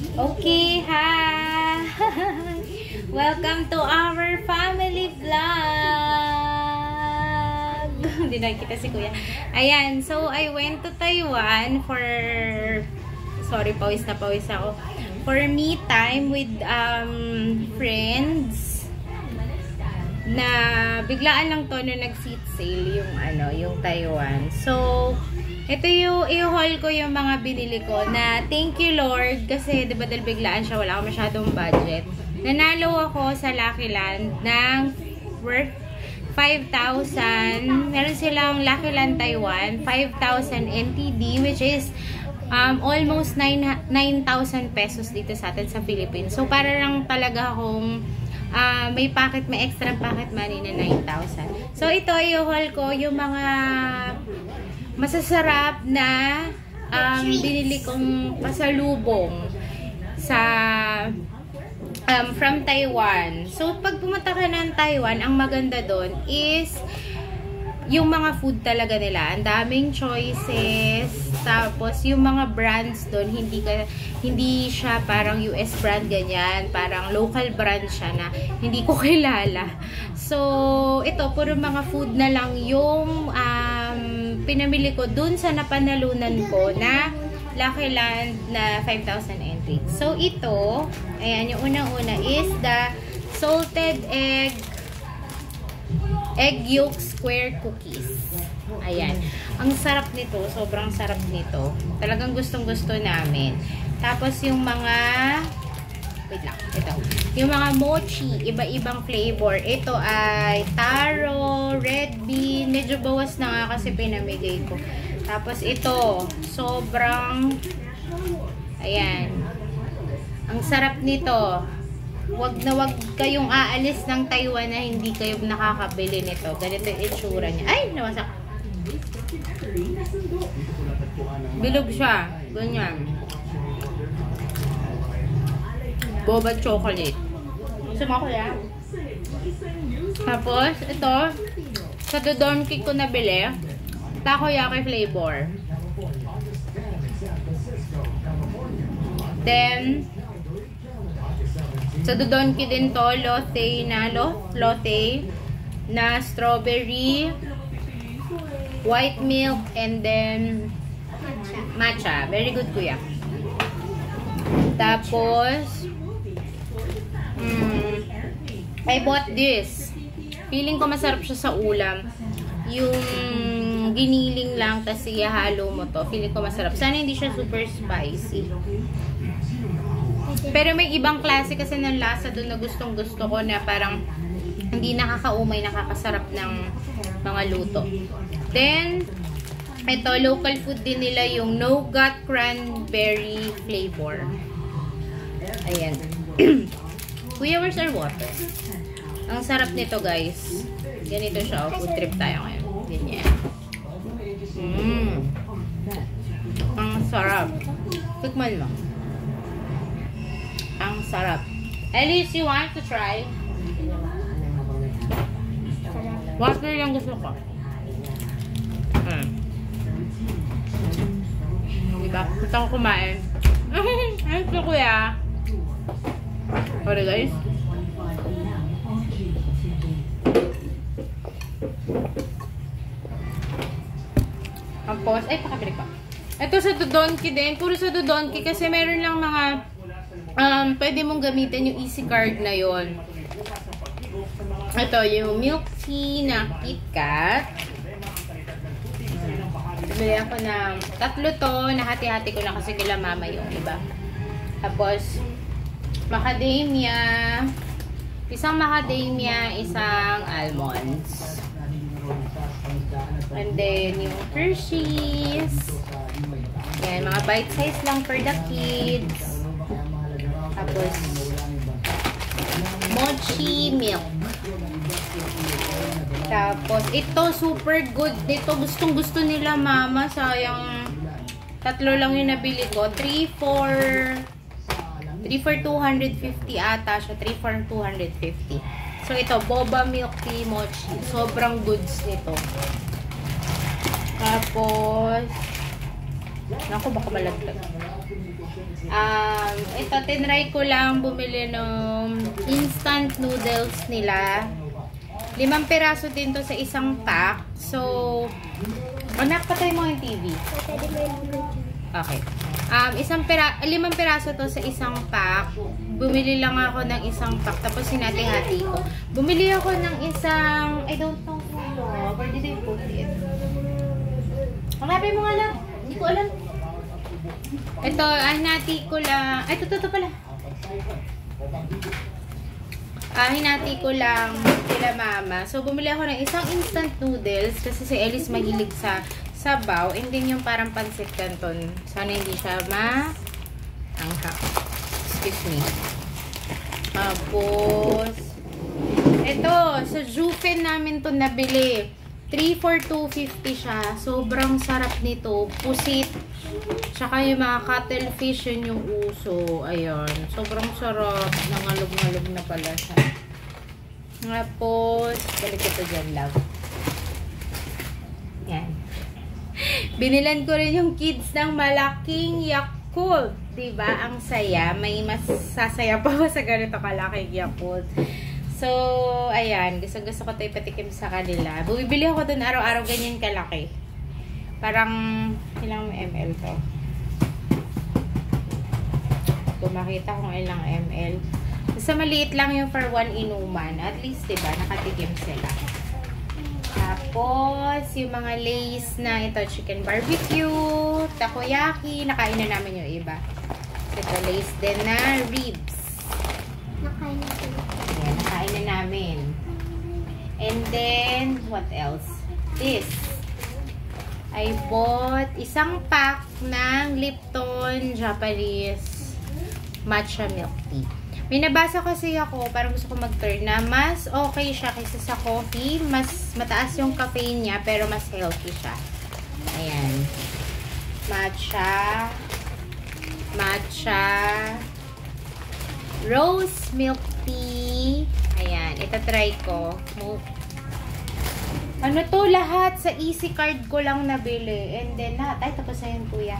Okay, hi! Welcome to our family vlog! Hindi nakikita si Kuya. Ayan, so I went to Taiwan for... Sorry, pawis na pawis ako. For me time with friends na biglaan lang to na nag-seat sale yung Taiwan. So, ito yung i-haul ko yung mga binili ko na thank you Lord kasi diba dahil biglaan siya, wala akong masyadong budget. Nanalo ako sa Lucky Land ng worth 5,000. Meron silang Lucky Land Taiwan, 5,000 NTD which is almost 9,000 pesos dito sa atin sa Philippines. So, para lang talaga akong may extra pocket money na 9,000. So, ito i-haul ko yung mga masasarap na binili kong pasalubong sa from Taiwan. So, pag pumunta ka ng Taiwan, ang maganda doon is yung mga food talaga nila. Ang daming choices. Tapos, yung mga brands doon, hindi siya parang US brand ganyan. Parang local brand siya na hindi ko kilala. So, ito, puro mga food na lang yung pinamili ko dun sa napanalunan ko na Lucky Land na 5,000 entry. So, ito, ayan, yung unang-una is the salted egg yolk square cookies. Ayan. Ang sarap nito. Sobrang sarap nito. Talagang gustong-gusto namin. Tapos yung mga wait lang. Ito. Yung mga mochi. Iba-ibang flavor. Ito ay taro, red bean. Medyo bawas na nga kasi pinamigay ko. Tapos ito. Sobrang ayan. Ang sarap nito. Wag na wag kayong aalis ng Taiwan na hindi kayo nakakabili nito. Ganito yung itsura niya. Ay, nawasak. Bilog siya. Ganyan. Boba chocolate. Gusto mo ko yan? Tapos, ito. Sa Dodonki ko nabili. Takoyaki flavor. Then, sa Dodonki din to, lotte na strawberry, white milk, and then matcha. Very good, kuya. Tapos, I bought this. Feeling ko masarap siya sa ulam. Yung giniling lang, tas ihalo mo to. Feeling ko masarap. Sana hindi siya super spicy. Pero may ibang klase kasi ng lasa doon na gustong-gusto ko na parang hindi nakakaumay, nakakasarap ng mga luto. Then, ito, local food din nila yung nougat cranberry flavor. Ayan. Kuya, where's our water? Ang sarap nito, guys. Ganito siya. Food trip tayo ngayon. Ganyan. Ang sarap. Tikman mo. Ang sarap. Elise, you want to try? Water yung gusto ko. Diba? Gusto ko kumain. Ayun ko, kuya. Sorry, guys. Tapos, ay, pakabili ko. Ito sa Dodonki din. Puro sa Dodonki kasi meron lang mga pwede mong gamitin yung easy card na yon. Ito, yung milk tea na KitKat. Bili ako ng tatlo to. Nahati-hati ko na kasi kila mama yung iba. Tapos, macadamia. Isang macadamia, isang almonds. And then, yung Hershey's. Yan, mga bite size lang for the kids. Tapos, mochi milk. Tapos, ito, super good. Dito, gustong-gusto nila, mama. Sayang, tatlo lang yung nabili ko. 3 for 250 ata siya. 3 for 250. So, ito, boba milk tea mochi. Sobrang goods nito. Tapos, naku, baka malaglag. Ito, tinry ko lang bumili ng instant noodles nila. 5 piraso din to sa isang pack. So, anak, patay mo yung TV. Okay. 5 piraso to sa isang pack. Bumili lang ako ng isang pack. Tapos sinati-hati ko. Bumili ako ng isang, I don't know where did I put it? Hanapin mo nga lang. Hindi ko alam. Ito, hinati ko lang. Ay, ito pala. Hinati ko lang kila mama. So, bumili ako ng isang instant noodles kasi si Ellis mahilig sa sabaw. And then yung parang pancit canton. Sana hindi siya anghang. Excuse me. Tapos, ito, sa Jufen namin to nabili. 3 for 250 siya. Sobrang sarap nito. Pusit. Tsaka yung mga cuttlefish, yun yung uso. Ayan. Sobrang sarap. Nangalog-ngalog na pala siya. Tapos, balik ito dyan lang. Yan. Binilan ko rin yung kids ng malaking Yakult. Diba? Ang saya. May mas sasaya pa ba sa ganito kalaking Yakult? So, ayan. Gusto ko ito ipatikim sa kanila. Bumibili ako dun araw-araw ganyan kalaki. Parang, ilang ml to? Kung makita kung ilang ml. Basta maliit lang yung for 1 inuman. At least, diba? Nakatikim sila. Tapos, yung mga Lays na ito, chicken barbecue, takoyaki. Nakain na namin yung iba. Ito, Lays din na ribs. Nakain na sila. Ayan, nakain na namin. And then, what else? This. I bought isang pack ng Lipton Japanese matcha milk tea. May nabasa kasi ako, parang gusto ko mag-turn na mas okay siya kaysa sa coffee. Mas mataas yung caffeine niya, pero mas healthy siya. Ayan. Matcha rose milk tea. Ayan. Itatry ko. Ano to? Lahat sa Easy Card ko lang nabili. And then, ay, tapos na yun, kuya.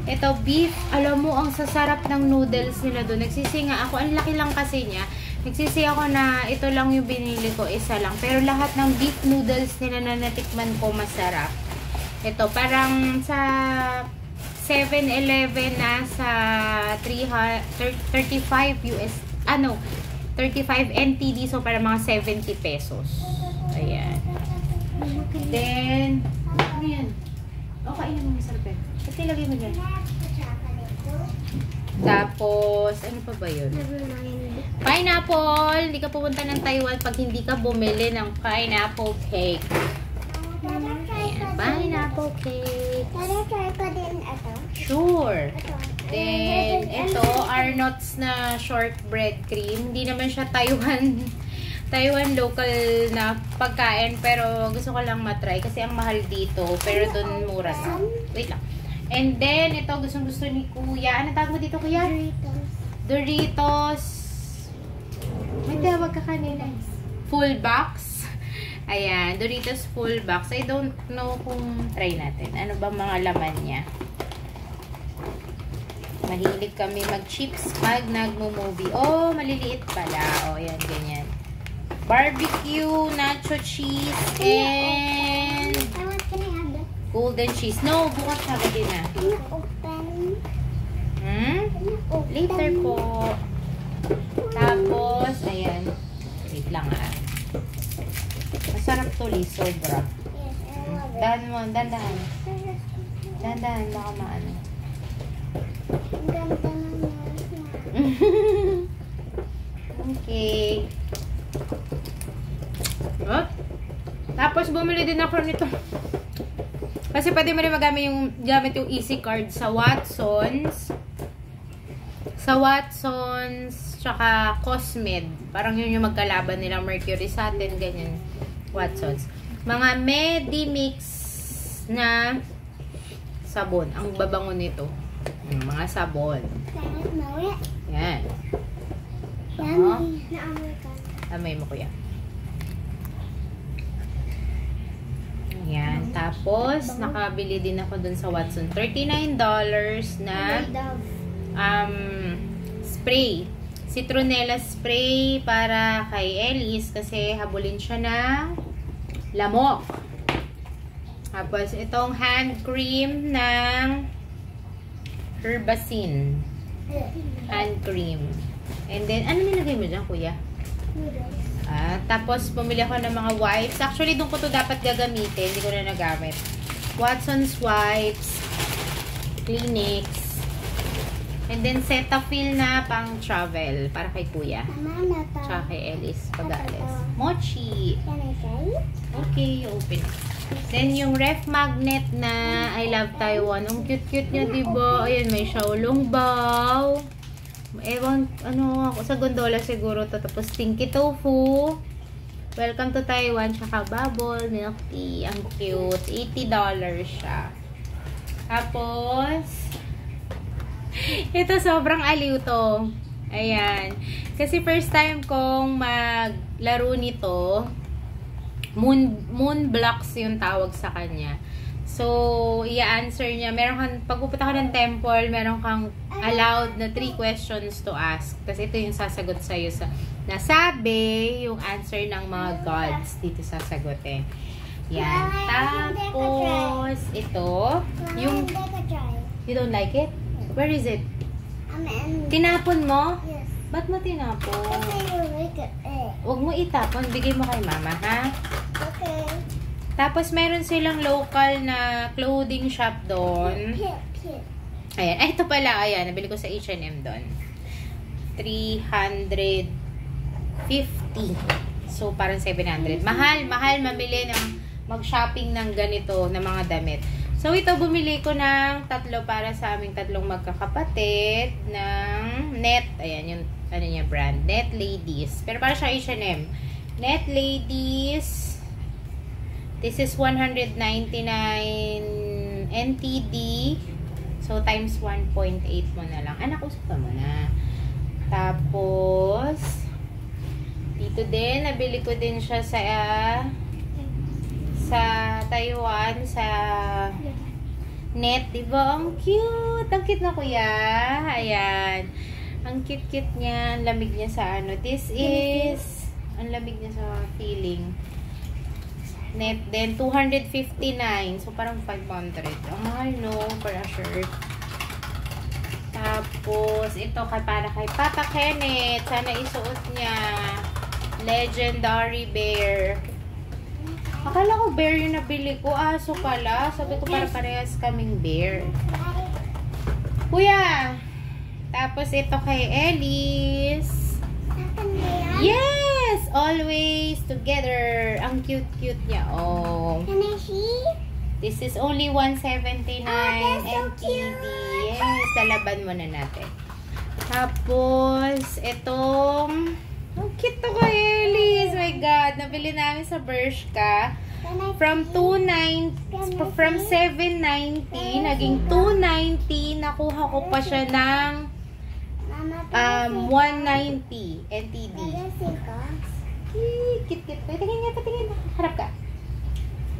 Ito, beef. Alam mo, ang sasarap ng noodles nila doon. Nagsisi nga ako. Ang laki lang kasi niya. Nagsisi ako na ito lang yung binili ko. Isa lang. Pero lahat ng beef noodles nila na natikman ko masarap. Ito, parang sa 7-Eleven na sa 35 US. 35 NTD. So, para mga 70 pesos. Ayan. Then, ano yan? Okay, yun mo masarap eh. Ba't nilagay mo dyan? Tapos, ano pa ba yun? Pineapple! Hindi ka pupunta ng Taiwan pag hindi ka bumili ng pineapple cake. Ayan, pineapple cake. Try ko din ito. Sure. Then, ito, Arnott's na shortbread cream. Hindi naman siya Taiwan local na pagkain, pero gusto ko lang matry kasi ang mahal dito, pero doon mura na. Wait lang. And then, ito gusto ni Kuya. Ano tawag mo dito, Kuya? Doritos. May tawag ka kanina. Full box. Ayan, Doritos full box. I don't know kung try natin. Ano ba mga laman niya? Mahilig kami mag-chips pag nagmo-movie. Oh, maliliit pala. Oh, yan, ganyan. Barbecue, nacho cheese, and golden cheese. No, bukas siya din na. Later po. Tapos, ayan. Wait lang ah. Masarap to, Liz. Sobra. Dandahan. Dandahan, baka maano. Okay. Oh. Tapos bumili din ako nito. Kasi pwede mo rin gamit yung Easy Card sa Watsons. Tsaka Cosmed. Parang yun yung magkalaban nilang Mercury sa atin, ganyan. Watsons. Mga Medimix na sabon. Ang babango nito. Mga sabon. Yan. Amay mo, kuya. Ayan. Tapos, nakabili din ako dun sa Watson. $39 na spray. Citronella spray para kay Ellis kasi habulin siya ng lamok. Tapos itong hand cream ng Herbacin. Hand cream. And then, ano nilagay mo dyan, kuya? Tapos, bumili ako ng mga wipes. Actually, doon ko to dapat gagamitin. Hindi ko na nagamit. Watson's wipes. Kleenex. And then, Cetaphil na pang travel. Para kay kuya. Tsaka kay Ellis. Pag-aalis. Mochi. Okay, open it. Then, yung ref magnet na I Love Taiwan. Ang cute-cute niya, diba? Ayan, may Shaolong Bao. Ewan, ano, ako sa gondola siguro to. Tapos, Stinky Tofu. Welcome to Taiwan. Tsaka bubble, milk tea. Ang cute. $80 siya. Tapos, ito sobrang aliw to. Ayan. Kasi first time kong maglaro nito. Moon blocks yung tawag sa kanya. So, i-answer niya. Meron kang, pag pupunta ka ng temple, meron kang allowed na 3 questions to ask. Kasi ito yung sasagot sa'yo sa nasabi, yung answer ng mga gods dito sasagutin. Yan. Tapos, ito, yung, you don't like it? Where is it? Tinapon mo? Yes. Ba't mo tinapon? Kasi you like it. Huwag mo itapon. Bigay mo kay mama, ha? Okay. Tapos, meron silang local na clothing shop doon. Ayan. Ay, ito pala. Ayan. Nabili ko sa H&M doon. 350. So, parang 700. Mahal mamili ng mag-shopping ng ganito na mga damit. So, ito bumili ko ng 3 para sa aming 3 magkakapatid ng Net. Ayan, yung ano niya brand. Net Ladies. Pero para siya H&M. Net Ladies. This is 199 NTD. So, times 1.8 mo na lang. Anak, usap ka mo na. Tapos, dito din, nabili ko din siya sa Taiwan, sa Net. Diba? Ang cute! Ang cute na kuya. Ayan. Ang cute-cute niya. Ang lamig niya sa ano. This is, ang lamig niya sa feeling. Net then 259. So, parang 500. Ang mahal, no? For a shirt. Tapos, ito para kay Papa Kenneth. Sana isuot niya. Legendary Bear. Akala ko bear yung nabili ko. Aso pala. Sabi ko para parehas kaming bear. Kuya! Tapos, ito kay Ellis. Yes! Always together. Ang cute-cute niya. Oh. Can I see? This is only 179 that's so NTD. cute. Yes, lalaban muna natin. Tapos, itong ang cute to kay Ellis. My God. Nabili namin sa Bershka. From 790 naging 290. Nakuha ko pa siya ng 190 NTD. Kit-kit. Tingin nga, patingin. Harap ka.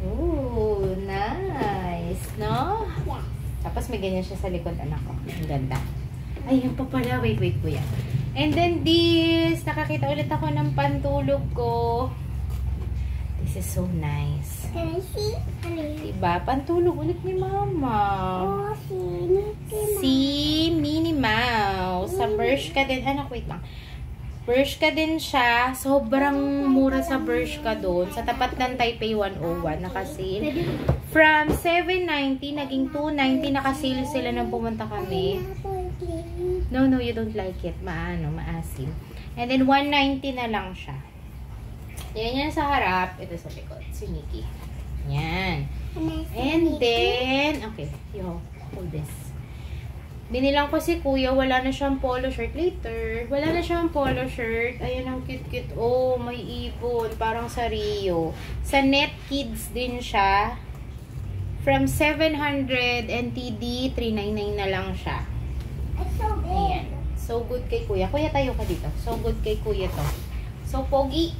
Oh, nice. No? Yes. Tapos may ganyan siya sa likod, anak ko. Ang ganda. Ayun pa pala. Wait, kuya. And then this, nakakita ulit ako ng pantulog ko. This is so nice. Can I see? Diba? Pantulog ulit ni mama. Oh, Si Minnie Mouse. Sa Bershka din. Anak, wait lang. Bershka din siya. Sobrang mura sa Bershka doon. Sa tapat ng Taipei 101. Nakasil. From 790, naging 290. Nakasil sila nang pumunta kami. No, you don't like it. Maasim. And then, 190 na lang siya. Yan sa harap. Ito sa likod. Si Nikki. Yan. And then, okay. You hold this. Binilang ko si kuya, wala na siyang polo shirt later. Wala na siyang polo shirt. Ayan, ang cute-cute. Oh, may ibon. Parang sa Rio. Sa Net Kids din siya. From 700 NTD, 399 na lang siya. Ayan. So good kay kuya. Kuya, tayo ka dito. So good kay kuya to. So pogi.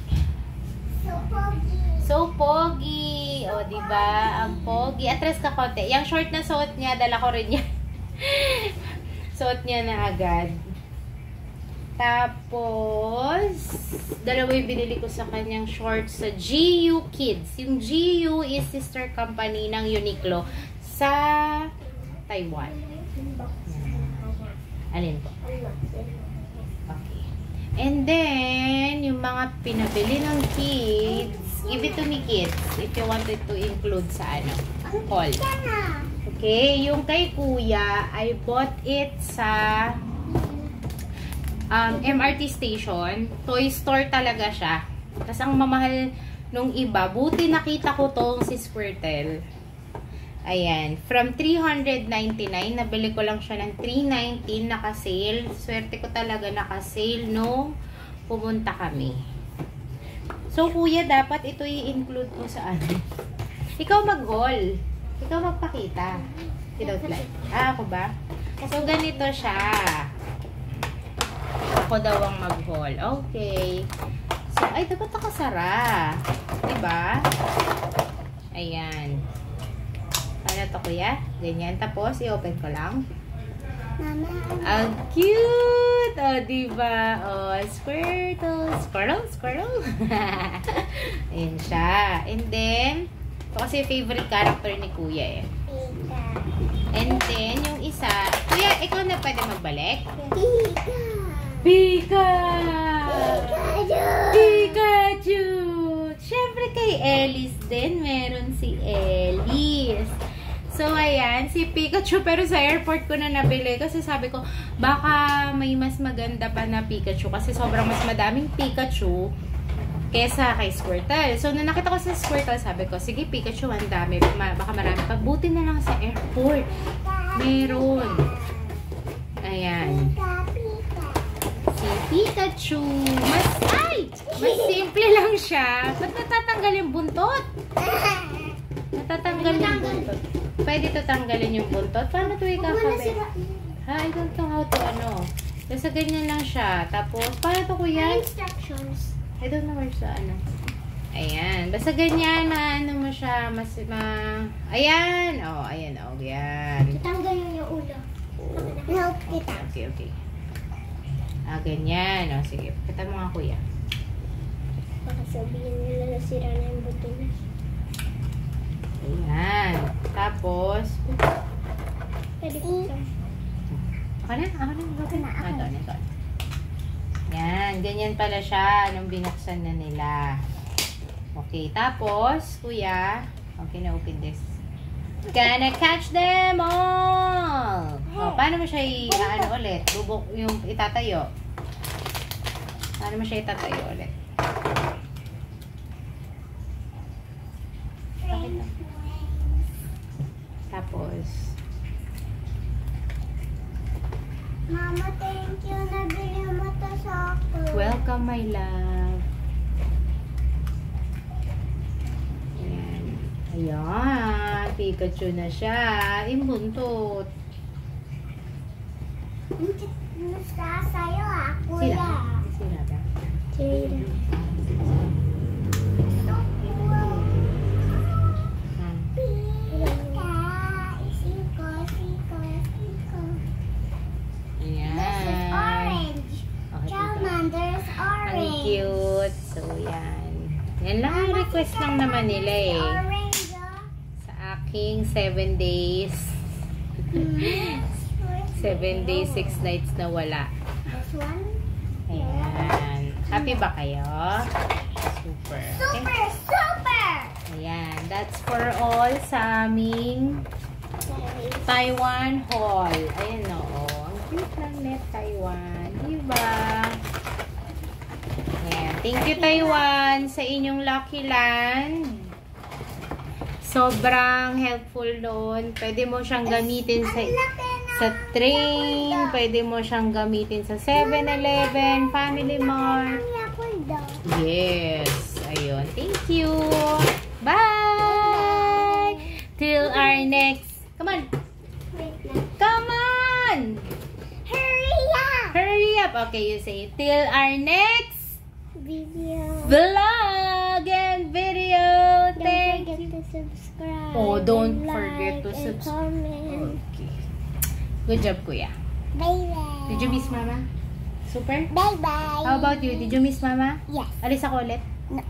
So pogi. O, diba? Ang pogi. Atras ka konti. Yung short na suot niya, dala ko rin yan. suot niya na agad. Tapos, dalawa yung binili ko sa kanyang shorts sa GU Kids. Yung GU is sister company ng Uniqlo sa Taiwan. Alin po? Okay. And then, yung mga pinabili ng kids, give it to me kids if you wanted to include sa haul. Okay, yung kay kuya, I bought it sa MRT station. Toy store talaga siya. Tapos ang mamahal nung iba, buti nakita ko tong si Squirtle. Ayan. From 399, nabili ko lang siya ng 319, naka-sale. Swerte ko talaga naka-sale nung pumunta kami. So, kuya, dapat ito i-include mo sa ano. Ikaw mag-haul. Ikaw magpakita. Without light. Ako ba? So, ganito siya. Ako daw ang mag-haul. Okay. So, ay, dapat nakasara. Diba? Ayan. Ano to, kuya? Ganyan. Tapos, i-open ko lang. Mama. Ang cute! O, diba? O, Squirtle. Squirtle? Squirtle? Ayan siya. And then, ito kasi favorite character ni kuya eh. And then, yung isa, kuya, ikaw na pwede magbalik? Pika! Pikachu! Siyempre kay Ellis din, meron si Ellis. So, ayan, si Pikachu, pero sa airport ko na nabili kasi sabi ko, baka may mas maganda pa na Pikachu kasi sobrang mas madaming Pikachu kesa kay Squirtle. So, nung nakita ko sa Squirtle, sabi ko, sige, Pikachu, ang dami. Baka marami pa. Buti na lang sa airport. Meron. Ayan. Si Pikachu. Mas simple lang siya. Ba't natatanggal yung buntot? Natatanggal yung buntot. Pwede ito tanggalin yung buntot. Paano ito ikakabit? Ha, I don't know how to ano. Basta ganyan lang siya. Tapos, paano ito kuya? Instructions. I don't know where sa ano. Ayan. Basta ganyan, ano mo siya, ayan. Oh, ayan, oh, yan. Tanggal yung ulo. Help kita. Okay. Ganyan. Oh, sige. Kita mo nga, kuya. Baka sabihin nila na sira na yung buto na. Ayan. Tapos, Pwede ko ito. Ako na. Ito. Yan. Ganyan pala siya nung binuksan na nila. Okay. Tapos, kuya, okay na, open this. Gonna catch them all! Oh, paano mo siya ano ulit? Bubuk yung itatayo. Paano mo siya itatayo ulit? Tapos, Mama, thank you. Nabili mo ito sa akin. welcome my love. Ayan. Ayan. Pikachu na siya. Yung buntot. Basta sa'yo kuya. Sila ba? Sila. Charmander's orange. Ang cute. So, yan. Yan lang ang request lang naman nila eh. Orange, Sa aking 7 days. 7 days, 6 nights na wala. This one? Ayan. Happy ba kayo? Super. Okay. Super! Ayan. That's for all sa aming Taiwan haul. Ayan o. Ang cute lang net Taiwan. Diba? Ayan. Thank you Taiwan sa inyong Lucky Land. Sobrang helpful doon. Pwede mo siyang gamitin sa train. Pwede mo siyang gamitin sa 7-Eleven, Family Mart. Yes. Ayun. Thank you. Bye! Till our next... Come on! Come on! Hurry up! Hurry up! Okay, you say, till our next Video. vlog and video. Don't forget to subscribe. Oh, don't and forget like to and subscribe. comment. Okay. Good job, kuya. Bye-bye. Did you miss mama? Super? Bye-bye. How about you? Did you miss mama? Yes. Alis ako ulit? No.